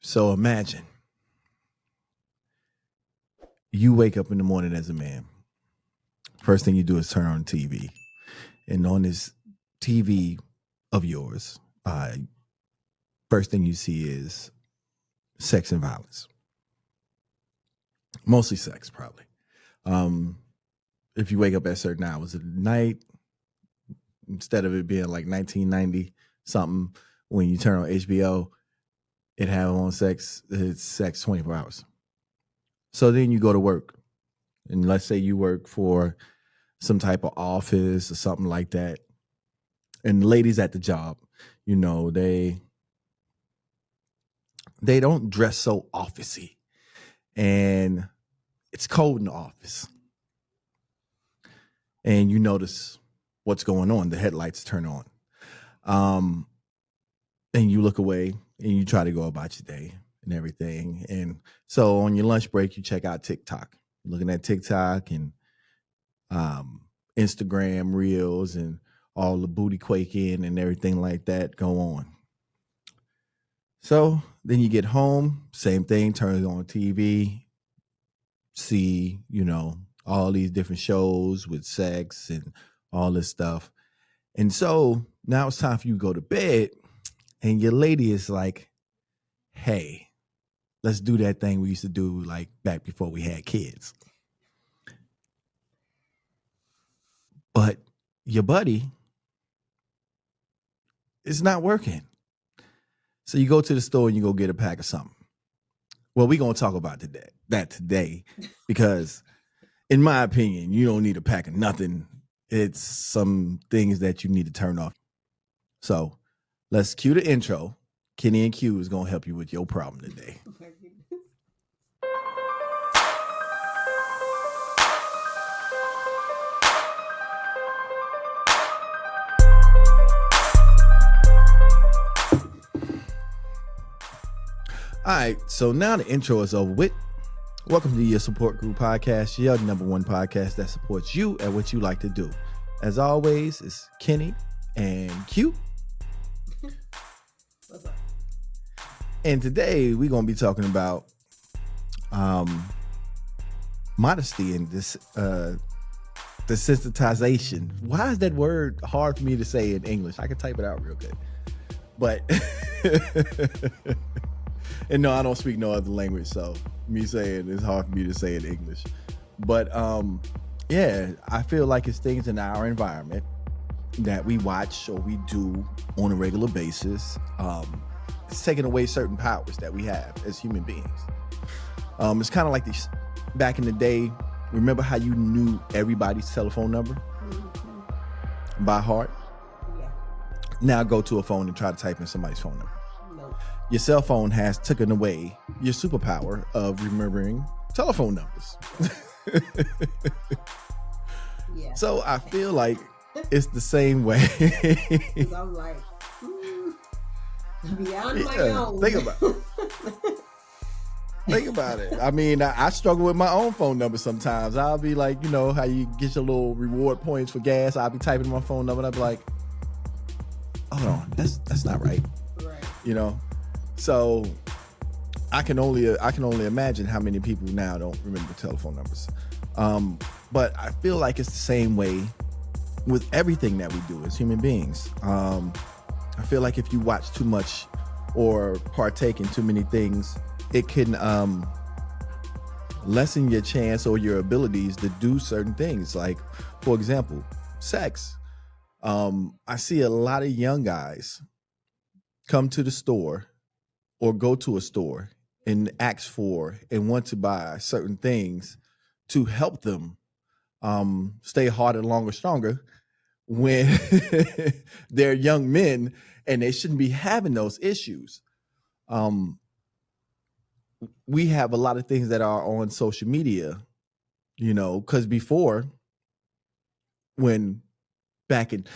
So imagine you wake up in the morning as a man. First thing you do is turn on TV. And on this TV of yours, first thing you see is sex and violence. Mostly sex, probably. Um, if you wake up at certain hours of the night, instead of it being like 1990 something, when you turn on HBO, it have on sex, it's sex 24 hours. So then you go to work. And let's say you work for some type of office or something like that. And the ladies at the job, you know, they don't dress so officey. And it's cold in the office. And you notice what's going on. The headlights turn on. And you look away and you try to go about your day and everything. And so on your lunch break, you check out TikTok. You're looking at TikTok and Instagram reels and all the booty quaking and everything like that go on. So then you get home, same thing, turns on TV, see, you know, all these different shows with sex and all this stuff. And so now it's time for you to go to bed, and your lady is like, hey, let's do that thing we used to do like back before we had kids. But your buddy is not working. So you go to the store and you go get a pack of something. Well, we're going to talk about that today because in my opinion, you don't need a pack of nothing. It's some things that you need to turn off. So let's cue the intro. Kenny and Q is going to help you with your problem today. All right, so now the intro is over with. Welcome to your support group podcast, your number one podcast that supports you at what you like to do. As always, it's Kenny and Q. What's up? And today we're going to be talking about modesty and this desensitization. Why is that word hard for me to say in English? I can type it out real good. But and no, I don't speak no other language, so me saying it's hard for me to say in English. But yeah, I feel like it's things in our environment that we watch or we do on a regular basis. It's taking away certain powers that we have as human beings. It's kind of like this back in the day. Remember how you knew everybody's telephone number by heart? Yeah. Now go to a phone and try to type in somebody's phone number. Nope. Your cell phone has taken away your superpower of remembering telephone numbers. Yeah. So I feel like it's the same way. 'Cause I'm like, beyond my own. Think about it. Think about it. I mean, I struggle with my own phone number sometimes. I'll be like, you know, how you get your little reward points for gas. I'll be typing my phone number and I'll be like, hold on, that's not right. Right. You know? So I can only imagine how many people now don't remember telephone numbers. But I feel like it's the same way with everything that we do as human beings. I feel like if you watch too much or partake in too many things, it can lessen your chance or your abilities to do certain things. Like, for example, sex. I see a lot of young guys come to the store or go to a store and ask for and want to buy certain things to help them stay harder, longer, stronger when they're young men and they shouldn't be having those issues. We have a lot of things that are on social media, you know, because before, when back in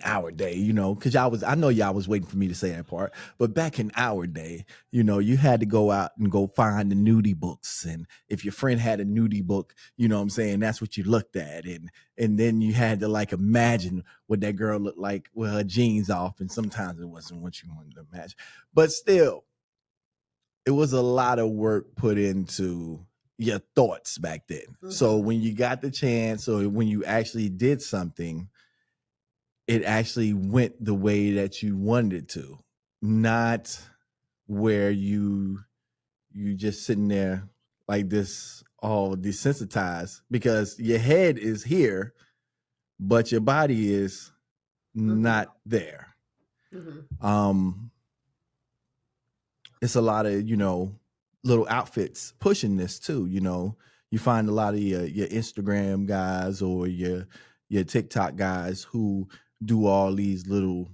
our day, you know, because I know y'all was waiting for me to say that part, but back in our day, you know, you had to go out and go find the nudie books, and if your friend had a nudie book, you know what I'm saying, that's what you looked at, and then you had to like imagine what that girl looked like with her jeans off, and sometimes it wasn't what you wanted to imagine, but still, it was a lot of work put into your thoughts back then. Mm-hmm. So when you got the chance, or when you actually did something, it actually went the way that you wanted it to, not where you just sitting there like this, all desensitized, because your head is here, but your body is not there. It's a lot of, little outfits pushing this too. You find a lot of your Instagram guys or your TikTok guys who do all these little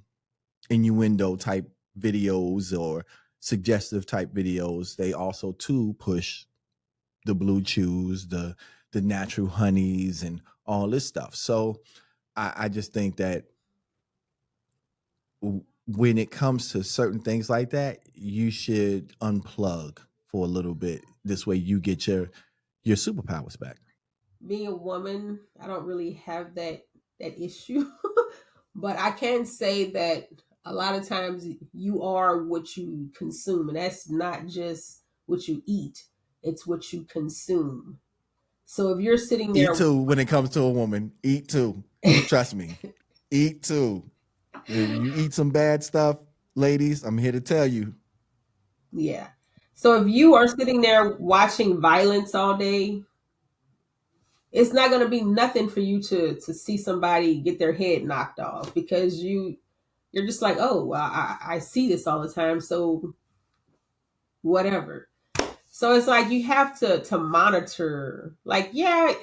innuendo type videos or suggestive type videos. They also too push the bluechews, the natural honeys, and all this stuff. So I just think that when it comes to certain things like that, you should unplug for a little bit. This way you get your superpowers back. Being a woman, I don't really have that issue. But I can say that a lot of times you are what you consume. And that's not just what you eat, it's what you consume. So if you're sitting there, Eat too. When it comes to a woman, eat too. Trust me, eat too. If you eat some bad stuff, ladies, I'm here to tell you. Yeah. So if you are sitting there watching violence all day, it's not going to be nothing for you to see somebody get their head knocked off, because you're just like, oh, well, I see this all the time, so whatever. So it's like you have to monitor. Like, yeah,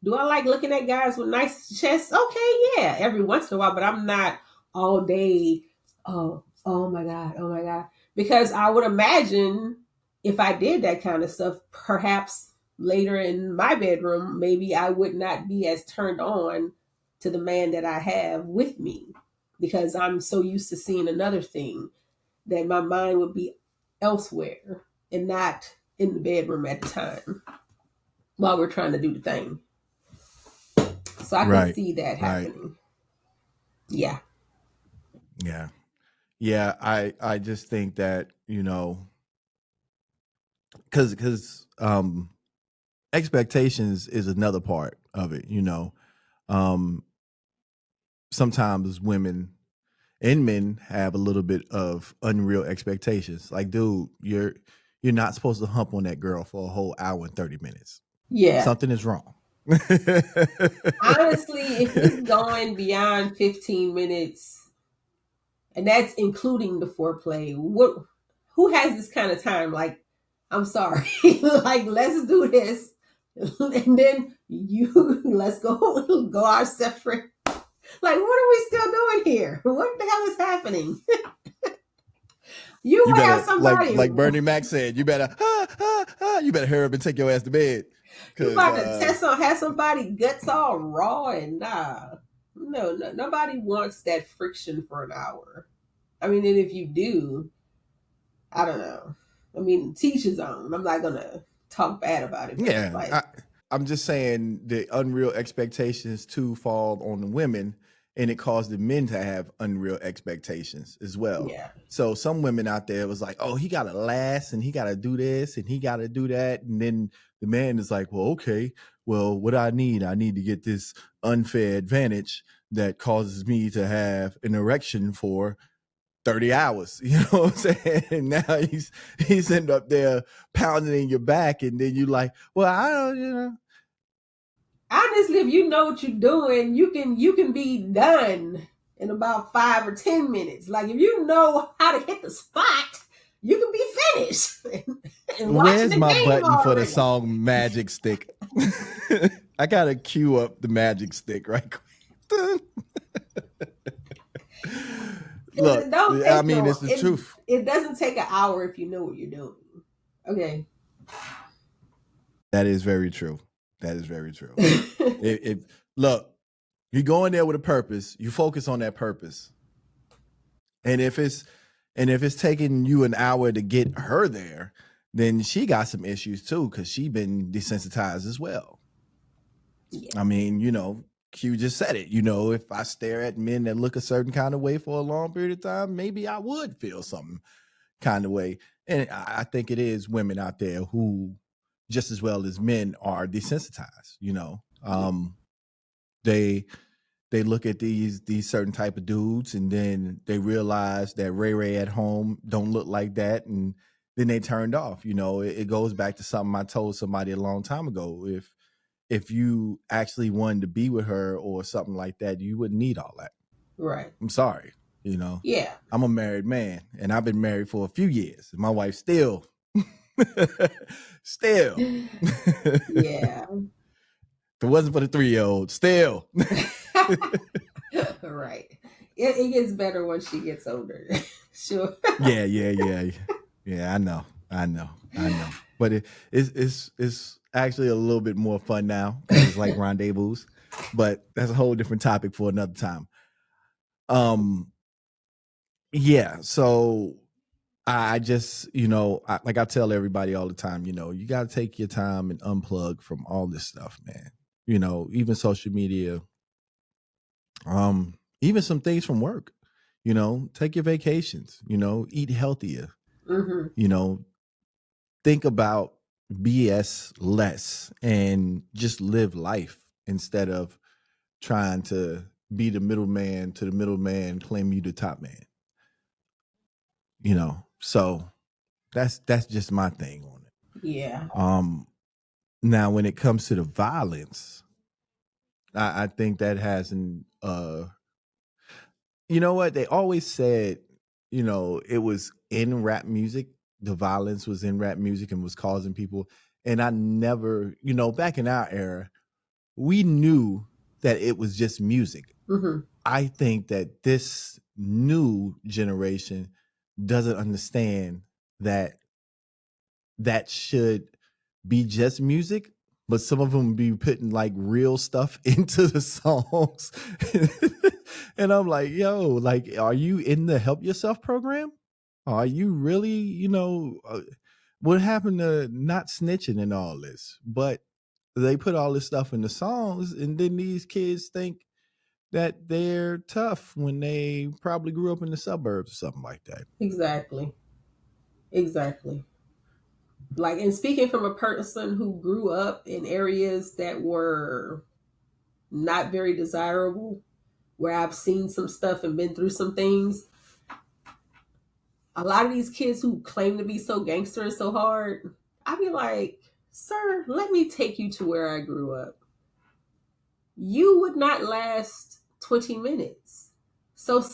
do I like looking at guys with nice chests? Okay, yeah, every once in a while, but I'm not all day. Oh my god, oh my god, because I would imagine if I did that kind of stuff, perhaps later in my bedroom, maybe I would not be as turned on to the man that I have with me, because I'm so used to seeing another thing that my mind would be elsewhere and not in the bedroom at the time while we're trying to do the thing. So I can see that happening. Yeah. Yeah. Yeah. I just think that, because expectations is another part of it. Sometimes women and men have a little bit of unreal expectations. Like, dude, you're not supposed to hump on that girl for a whole hour and 30 minutes. Yeah. Something is wrong. Honestly, if it's going beyond 15 minutes, and that's including the foreplay, who has this kind of time? Like, I'm sorry. Like, let's do this. And then let's go our separate. Like, what are we still doing here? What the hell is happening? You better, have somebody like Bernie Mac said, you better hurry up and take your ass to bed. You about to have somebody guts all raw, and no, nobody wants that friction for an hour. I mean, and if you do, I don't know. I mean, teach his own. I'm not gonna talk bad about it. Yeah, I'm just saying the unreal expectations too fall on the women, and it caused the men to have unreal expectations as well. Yeah. So some women out there was like, oh, he got to last, and he got to do this, and he got to do that. And then the man is like, well, okay, well, what I need to get this unfair advantage that causes me to have an erection for 30 hours. You know what I'm saying? And now he's ended up there pounding in your back, and then you like, well, I don't, Honestly, if you know what you're doing, you can be done in about 5 or 10 minutes. Like, if you know how to hit the spot, you can be finished. And where's my button already for the song Magic Stick? I gotta cue up the Magic Stick right quick. Look, I mean, it's the truth. It doesn't take an hour if you know what you're doing. Okay. That is very true. That is very true. Look, you go in there with a purpose. You focus on that purpose, and if it's taking you an hour to get her there, then she got some issues too, because she been desensitized as well. Yeah. I mean, Q just said it. If I stare at men that look a certain kind of way for a long period of time, maybe I would feel something kind of way. And I think it is women out there who, just as well as men, are desensitized. Yeah. They they look at these certain type of dudes, and then they realize that Ray Ray at home don't look like that, and then they turned off. It goes back to something I told somebody a long time ago. If you actually wanted to be with her or something like that, you wouldn't need all that. Right. I'm sorry. You know, Yeah. I'm a married man, and I've been married for a few years. My wife still, still. Yeah. If it wasn't for the 3-year-old, still. Right. It gets better once she gets older. Sure. Yeah. I know. But it's actually a little bit more fun now because it's like rendezvous. But that's a whole different topic for another time. Um, yeah. So I just, like I tell everybody all the time, you got to take your time and unplug from all this stuff, man. Even social media, even some things from work. Take your vacations. Eat healthier. Hmm. You know, think about BS less and just live life instead of trying to be the middleman to the middleman, claim you the top man. So that's just my thing on it. Yeah. Now when it comes to the violence, I think that has an you know what? They always said, it was in rap music. The violence was in rap music and was causing people. And I never, back in our era, we knew that it was just music. Hmm. I think that this new generation doesn't understand that that should be just music, but some of them be putting like real stuff into the songs. And I'm like, yo, like, are you in the help yourself program? Are you really, what happened to not snitching and all this? But they put all this stuff in the songs, and then these kids think that they're tough when they probably grew up in the suburbs or something like that. Exactly. Exactly. Like, and speaking from a person who grew up in areas that were not very desirable, where I've seen some stuff and been through some things, a lot of these kids who claim to be so gangster and so hard, I'd be like, sir, let me take you to where I grew up. You would not last 20 minutes. So And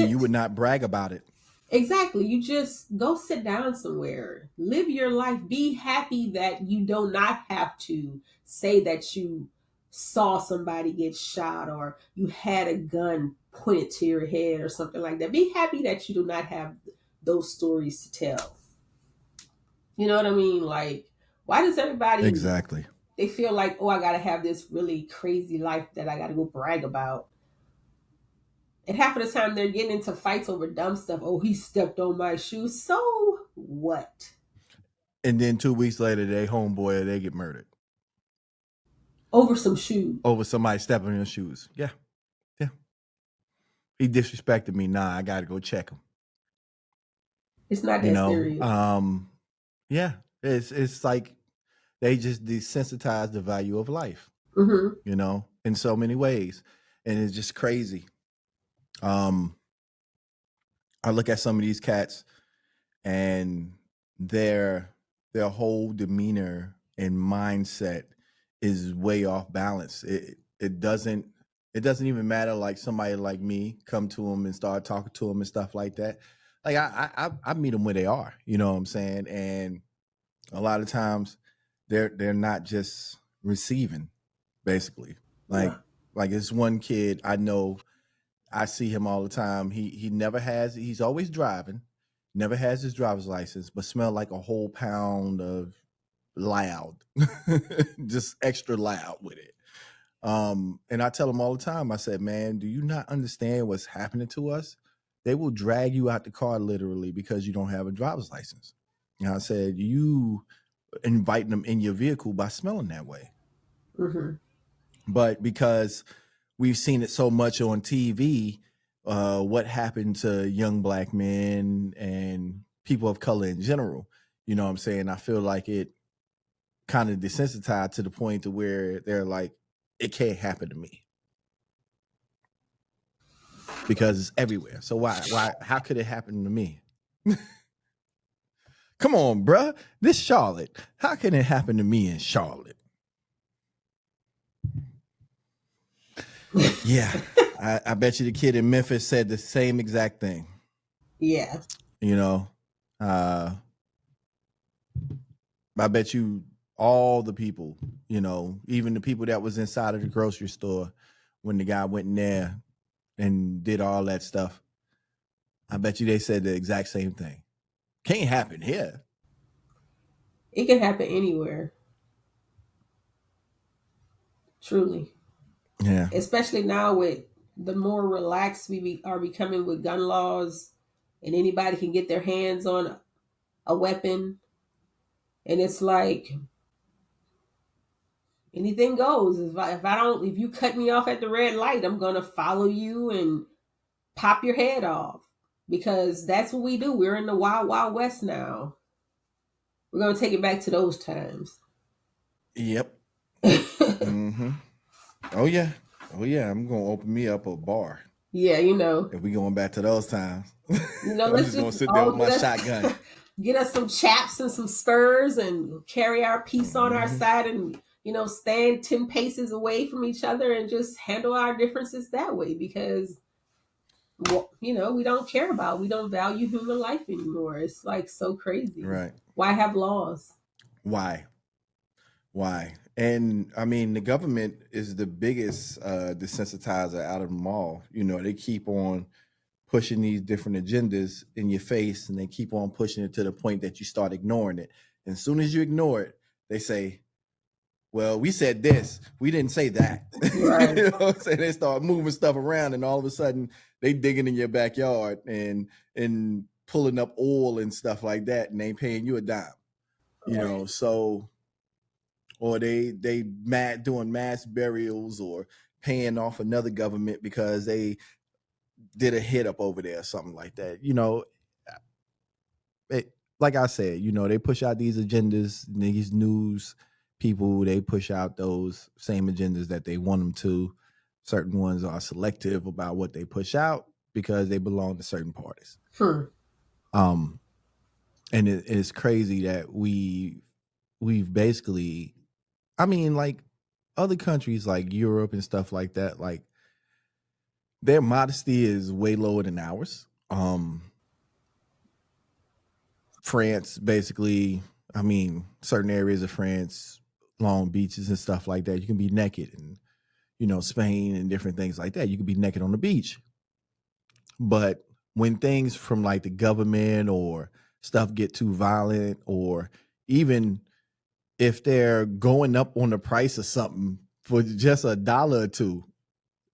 you sit. would not brag about it. Exactly. You just go sit down somewhere, live your life, be happy that you do not have to say that you saw somebody get shot or you had a gun pointed to your head or something like that. Be happy that you do not have those stories to tell. You know what I mean? Like, why does everybody, Exactly. they feel like, oh, I got to have this really crazy life that I got to go brag about? And half of the time they're getting into fights over dumb stuff. Oh, he stepped on my shoes. So what? And then 2 weeks later, they homeboy, they get murdered Over some shoes. over somebody stepping in their shoes. Yeah, yeah. He disrespected me. Nah, I got to go check him. It's not You that know, serious. um, yeah. It's like they just desensitize the value of life. Hmm. In so many ways, and it's just crazy. Um, I look at some of these cats and their their whole demeanor and mindset is way off balance. It doesn't even matter like somebody like me come to them and start talking to them and stuff like that. Like I meet them where they are. You know what I'm saying? And a lot of times they're not just receiving, basically. No. Like this one kid I know, I see him all the time. He never has. He's always driving. Never has his driver's license, but smell like a whole pound of loud, just extra loud with it. And I tell him all the time. I said, "Man, do you not understand what's happening to us? They will drag you out the car literally because you don't have a driver's license." And I said, "You inviting them in your vehicle by smelling that way." Hmm. But because we've seen it so much on TV, what happened to young black men and people of color in general. You know what I'm saying? I feel like it kind of desensitized to the point to where they're like, it can't happen to me because it's everywhere. So how could it happen to me? Come on, bruh. This Charlotte. How can it happen to me in Charlotte? Yeah. I bet you the kid in Memphis said the same exact thing. Yeah. You know, I bet you all the people, you know, even the people that was inside of the grocery store when the guy went in there and did all that stuff, I bet you they said the exact same thing. Can't happen here. It can happen anywhere. Truly. Yeah. Especially now with the more relaxed are becoming with gun laws, and anybody can get their hands on a weapon, and it's like anything goes. If you cut me off at the red light, I'm gonna follow you and pop your head off, because that's what we do. We're in the wild wild west now. We're gonna take it back to those times. Yep. Mm-hmm. Oh yeah. Oh yeah. I'm gonna open me up a bar. Yeah, If we going back to those times. I'm let's just gonna just sit there with my shotgun. get us some chaps and some spurs and carry our piece on our side, and stand 10 paces away from each other and just handle our differences that way, because we don't value human life anymore. It's like so crazy. Right. Why have laws? Why? And I mean, the government is the biggest desensitizer out of them all. You know, they keep on pushing these different agendas in your face, and they keep on pushing it to the point that you start ignoring it. And as soon as you ignore it, they say, well, we said this, we didn't say that. Right. You know what I'm saying? They start moving stuff around, and all of a sudden they digging in your backyard and pulling up oil and stuff like that, and they ain't paying you a dime. You know, so, or they doing mass burials or paying off another government because they did a hit up over there or something like that. You know, like I said, you know, they push out these agendas, these news people, they push out those same agendas that they want them to. Certain ones are selective about what they push out because they belong to certain parties. And it's crazy that we've basically, I mean, like other countries like Europe and stuff like that, like their modesty is way lower than ours. France, basically, I mean, certain areas of France, long beaches and stuff like that, you can be naked. And, you know, Spain and different things like that, you can be naked on the beach. But when things from like the government or stuff get too violent, or even if they're going up on the price of something for just $1 or $2,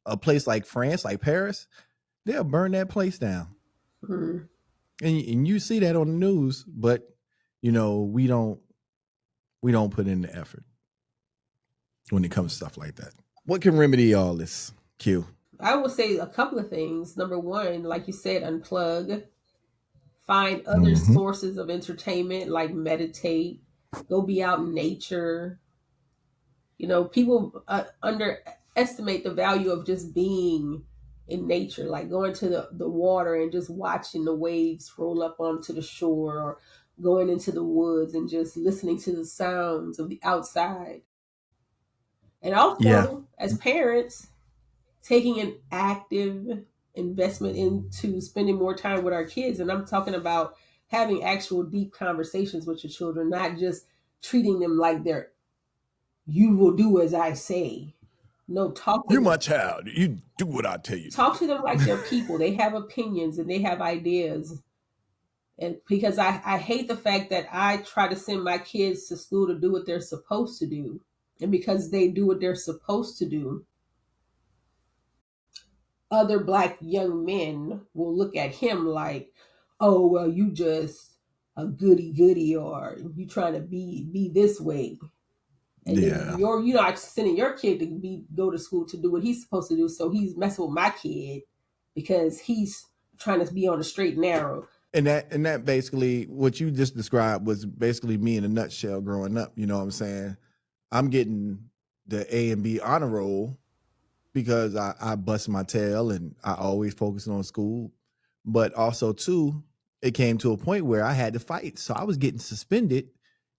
a place like France, like Paris, they'll burn that place down. And you see that on the news, but you know, we don't put in the effort when it comes to stuff like that. What can remedy all this, Q? I would say a couple of things. Number one, like you said, unplug. Find other sources of entertainment, like meditate, go be out in nature. People underestimate the value of just being in nature, like going to the water and just watching the waves roll up onto the shore, or going into the woods and just listening to the sounds of the outside. And also, as parents, taking an active investment into spending more time with our kids. And I'm talking about having actual deep conversations with your children, not just treating them like you will do as I say. No, talk to You're them. my child. You do what I tell you. Talk to them like they're people. They have opinions and they have ideas. And because I hate the fact that I try to send my kids to school to do what they're supposed to do. And because they do what they're supposed to do, other Black young men will look at him like, oh, well, you just a goody goody, or you trying to be this way. And then you're not sending your kid to go to school to do what he's supposed to do. So he's messing with my kid because he's trying to be on the straight and narrow. And that basically what you just described was basically me in a nutshell growing up. You know what I'm saying? I'm getting the A and B honor roll because I bust my tail and I always focused on school. But also too, it came to a point where I had to fight. So I was getting suspended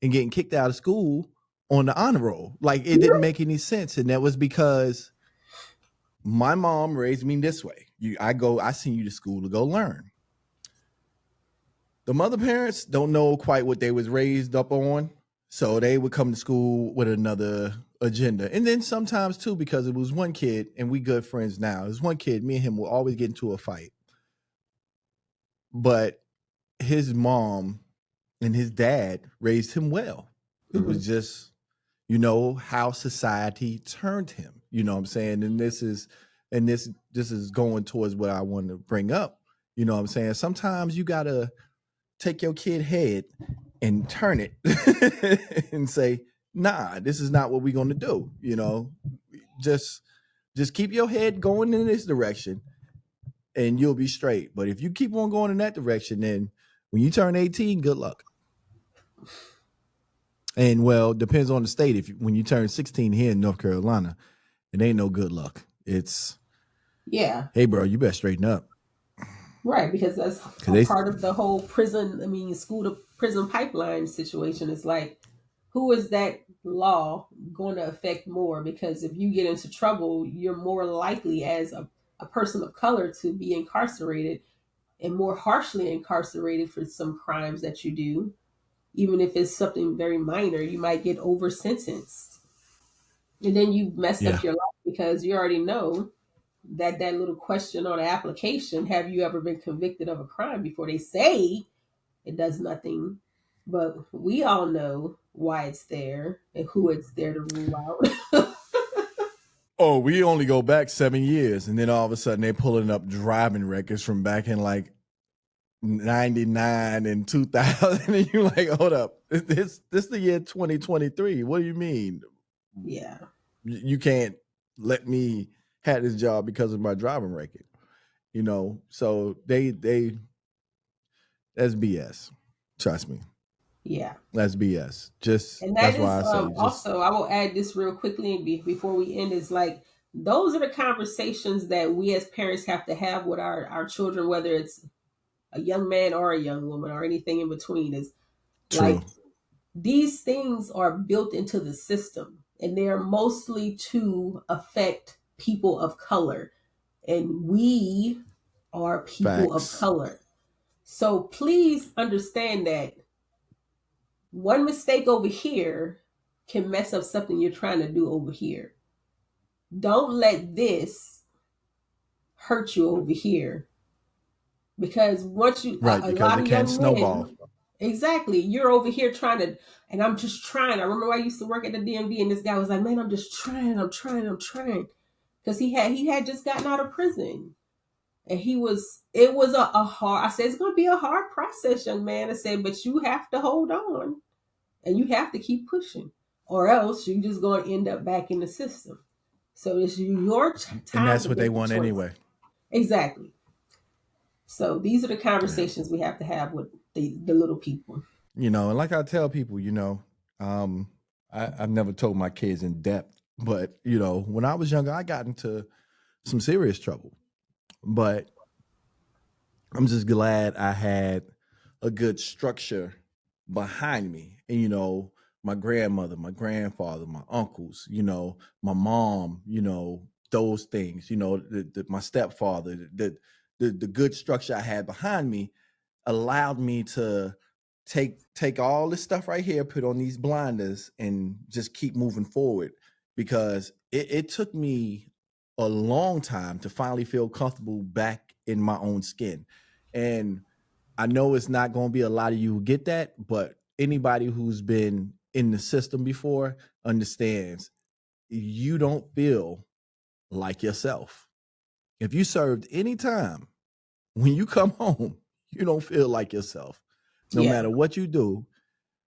and getting kicked out of school on the honor roll. Like it didn't make any sense. And that was because my mom raised me this way. I send you to school to go learn. The mother parents don't know quite what they was raised up on. So they would come to school with another agenda. And then sometimes too, because it was one kid, and we good friends now. There's one kid, me and him will always get into a fight. But his mom and his dad raised him well. It Mhm. was just, how society turned him. You know what I'm saying? And this is going towards what I want to bring up. You know what I'm saying? Sometimes you gotta take your kid head and turn it and say, nah, this is not what we're gonna do. Just keep your head going in this direction and you'll be straight. But if you keep on going in that direction, then when you turn 18, good luck. And well, depends on the state. When you turn 16 here in North Carolina, it ain't no good luck. It's, Yeah, hey bro, you better straighten up. right. Because that's Cause a they part of the whole prison. I mean, school to prison pipeline situation. Is like, who is that law going to affect more? Because if you get into trouble, you're more likely as a person of color to be incarcerated and more harshly incarcerated for some crimes that you do. Even if it's something very minor, you might get over sentenced. And then you messed yeah. up your life because you already know that little question on the application, have you ever been convicted of a crime before? They say it does nothing, but we all know why it's there and who it's there to rule out. Oh, we only go back 7 years, and then all of a sudden they're pulling up driving records from back in like 99 and 2000, and you're like, hold up, this the year 2023. What do you mean? Yeah, You can't let me have this job because of my driving record, so they that's BS. Trust me, yeah. that's BS. Just And that that's is why I say just also, I will add this real quickly before we end, is like, those are the conversations that we as parents have to have with our children, whether it's a young man or a young woman or anything in between. Is true. like, these things are built into the system and they are mostly to affect people of color. And we are people of Facts. color. So please understand that one mistake over here can mess up something you're trying to do over here. Don't let this hurt you over here, because once you Right, a because lot it of can't young snowball. men, exactly, you're over here trying to, and I'm just trying. I remember I used to work at the DMV, and this guy was like, man, I'm just trying, I'm trying, because he had just gotten out of prison. And it was a hard, I said, it's going to be a hard process, young man. I said, but you have to hold on and you have to keep pushing, or else you're just going to end up back in the system. So it's your And time that's to what they make the want choice. anyway. Exactly. So these are the Yeah. conversations we have to have with the little people. And like I tell people, um, I've never told my kids in depth, but when I was younger, I got into some serious trouble. But I'm just glad I had a good structure behind me. And my grandmother, my grandfather, my uncles, my mom, those things, my stepfather, the good structure I had behind me allowed me to take all this stuff right here, put on these blinders, and just keep moving forward. Because it took me a long time to finally feel comfortable back in my own skin. And I know it's not going to be a lot of you who get that, but anybody who's been in the system before understands you don't feel like yourself. If you served any time, when you come home, you don't feel like yourself. No Yeah, matter what you do,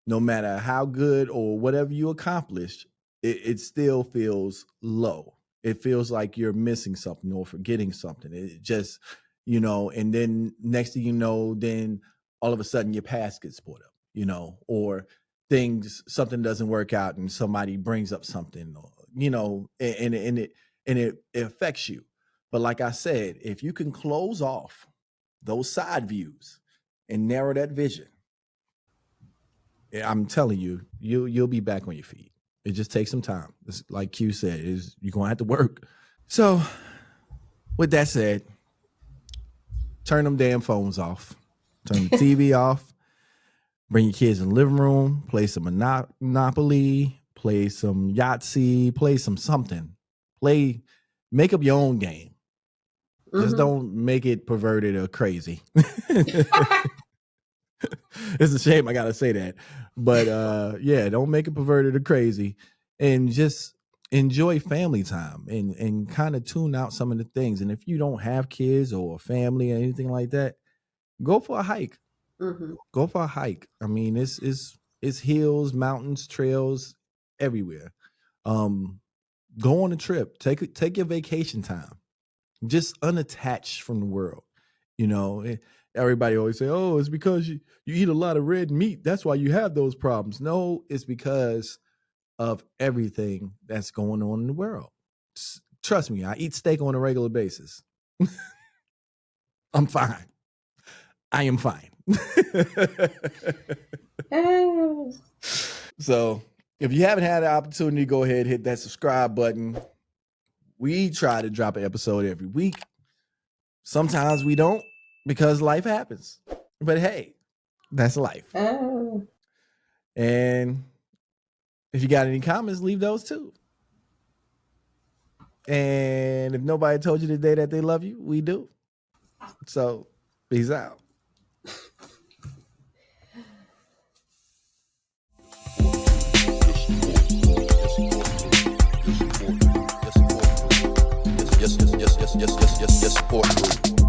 no matter how good or whatever you accomplish, it still feels low. It feels like you're missing something or forgetting something. It just and then next thing you know, then all of a sudden your past gets brought up, or something doesn't work out and somebody brings up something, and it affects you. But like I said, if you can close off those side views and narrow that vision, I'm telling you, you'll be back on your feet. It just takes some time. It's like Q said, you're gonna have to work. So, with that said, turn them damn phones off. Turn the TV off. Bring your kids in the living room. Play some Monopoly. Play some Yahtzee. Play some something. Make up your own game. Just don't make it perverted or crazy. It's a shame I gotta say that, but don't make it perverted or crazy, and just enjoy family time and kind of tune out some of the things. And if you don't have kids or a family or anything like that, go for a hike. Go for a hike. I mean, it's hills, mountains, trails everywhere. Go on a trip. Take your vacation time. Just unattached from the world. Everybody always say, "Oh, it's because you eat a lot of red meat. That's why you have those problems." No, it's because of everything that's going on in the world. Trust me, I eat steak on a regular basis. I'm fine. I am fine. So, if you haven't had the opportunity, go ahead, hit that subscribe button. We try to drop an episode every week. Sometimes we don't, because life happens. But hey, that's life. And if you got any comments, leave those too. And if nobody told you today that they love you, we do. So, peace out. Yes, support group.